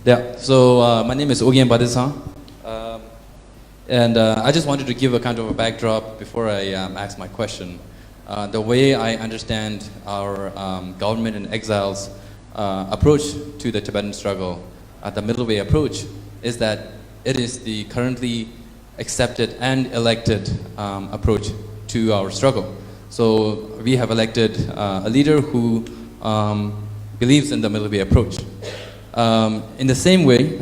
Yeah, so my name is Ogyen Badisang, and I just wanted to give a kind of a backdrop before I ask my question. The way I understand our government in exile's approach to the Tibetan struggle, the middle way approach, is that it is the currently accepted and elected approach to our struggle. So we have elected a leader who believes in the middle way approach. In the same way,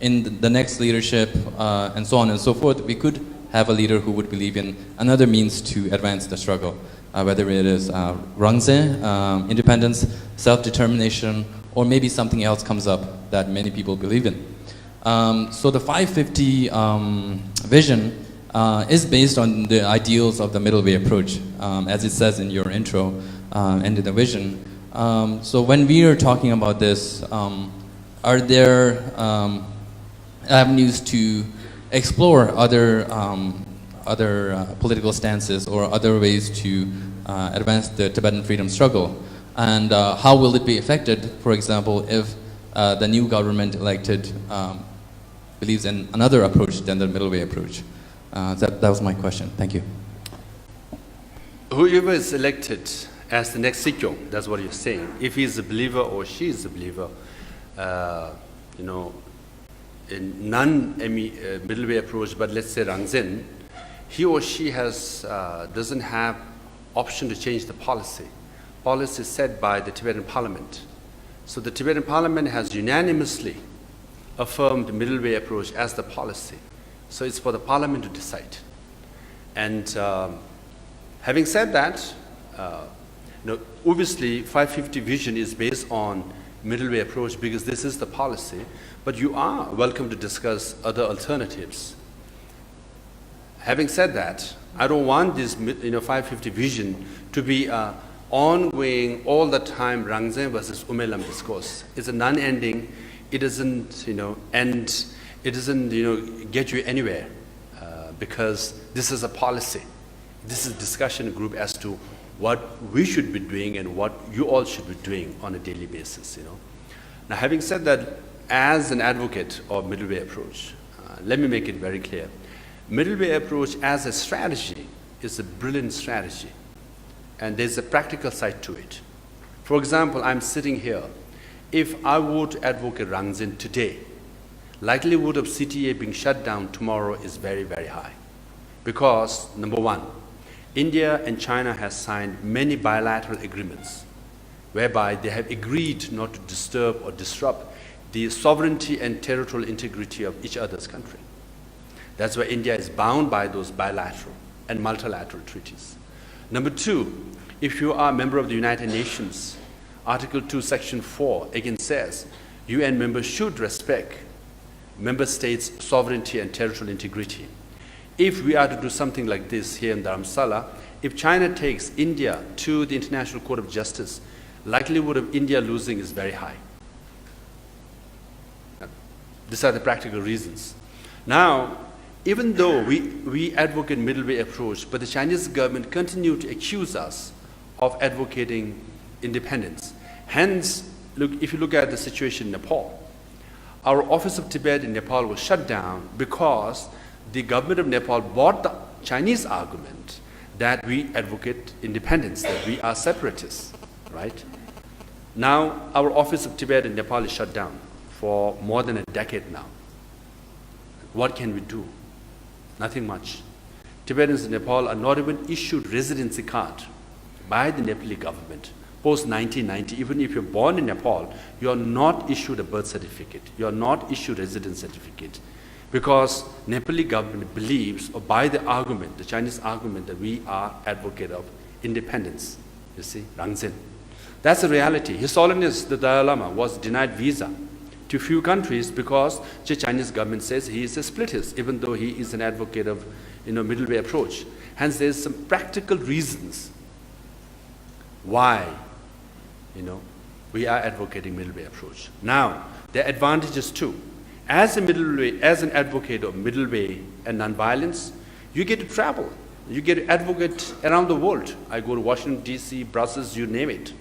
in the next leadership and so on and so forth, we could have a leader who would believe in another means to advance the struggle, whether it is rangze, independence, self-determination, or maybe something else comes up that many people believe in. So the 550 vision is based on the ideals of the middle way approach, as it says in your intro and in the vision. So when we are talking about this, are there avenues to explore other political stances or other ways to advance the Tibetan freedom struggle? And how will it be affected, for example, if the new government elected believes in another approach than the middle way approach? That was my question. Thank you. Whoever is elected as the next Sikyo, that's what you're saying. If he's a believer or she is a believer, you know, in non-middle way approach, but let's say Rangzen, he or she has doesn't have option to change the policy. Policy set by the Tibetan Parliament. So the Tibetan Parliament has unanimously affirmed the middle way approach as the policy. So it's for the Parliament to decide. And having said that, obviously 550 vision is based on middle way approach because this is the policy, but you are welcome to discuss other alternatives. Having said that, I don't want this 550 vision to be ongoing all the time Rangzen versus Umelam discourse. It's a non-ending, it doesn't end, it doesn't get you anywhere because this is a policy. This is a discussion group as to what we should be doing and what you all should be doing on a daily basis. Now, having said that, as an advocate of middle way approach, let me make it very clear. Middle way approach as a strategy is a brilliant strategy, and there's a practical side to it. For example, I'm sitting here. If I were to advocate Rangzen today, likelihood of CTA being shut down tomorrow is very, very high. Because, number one, India and China has signed many bilateral agreements whereby they have agreed not to disturb or disrupt the sovereignty and territorial integrity of each other's country. That's why India is bound by those bilateral and multilateral treaties. Number two, if you are a member of the United Nations, Article 2, Section 4 again says UN members should respect member states' sovereignty and territorial integrity. If we are to do something like this here in Dharamsala, if China takes India to the International Court of Justice, likelihood of India losing is very high. These are the practical reasons. Now, even though we advocate middle way approach, but the Chinese government continue to accuse us of advocating independence. Hence, if you look at the situation in Nepal, our Office of Tibet in Nepal was shut down because the government of Nepal bought the Chinese argument that we advocate independence, that we are separatists, right? Now, our Office of Tibet in Nepal is shut down for more than a decade now. What can we do? Nothing much. Tibetans in Nepal are not even issued residency card by the Nepali government. Post-1990, even if you're born in Nepal, you are not issued a birth certificate. You are not issued a residence certificate. Because Nepali government believes, or by the argument, the Chinese argument, that we are advocate of independence, you see, Rangzen. That's the reality. His Holiness, the Dalai Lama, was denied visa to a few countries because the Chinese government says he is a splittist, even though he is an advocate of middle way approach. Hence, there's some practical reasons why we are advocating middle way approach. Now, there are advantages too. As an advocate of middle way and non-violence, you get to travel. You get to advocate around the world. I go to Washington, D.C., Brussels, you name it.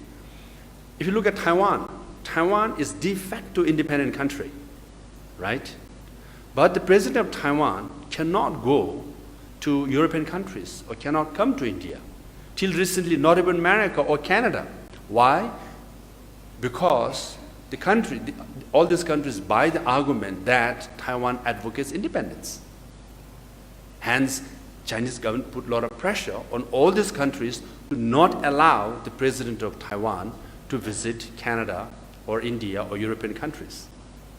If you look at Taiwan Taiwan is de facto independent country, right? But the president of Taiwan cannot go to European countries or cannot come to India. Till recently, not even America or Canada. Why? Because all these countries buy the argument that Taiwan advocates independence. Hence, Chinese government put a lot of pressure on all these countries to not allow the president of Taiwan to visit Canada or India or European countries.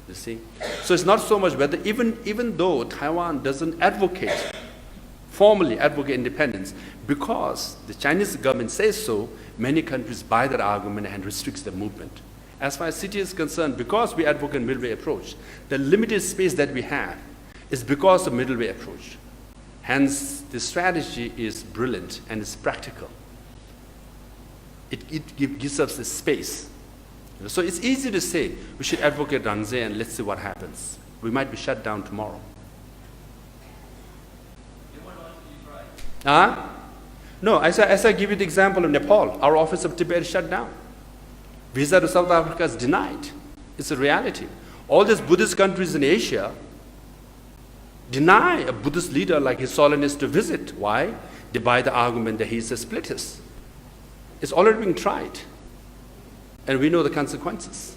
You see? So it's not so much whether, even though Taiwan doesn't formally advocate independence, because the Chinese government says so, many countries buy that argument and restricts the movement. As far as city is concerned, because we advocate middle way approach, the limited space that we have is because of middle way approach. Hence, the strategy is brilliant and it's practical. It gives us the space. So it's easy to say, we should advocate Rangzhe and let's see what happens. We might be shut down tomorrow. No, as I give you the example of Nepal, our office of Tibet is shut down. Visa to South Africa is denied. It's a reality. All these Buddhist countries in Asia deny a Buddhist leader like His Holiness to visit. Why? They buy the argument that he's a splittist. It's already being tried. And we know the consequences.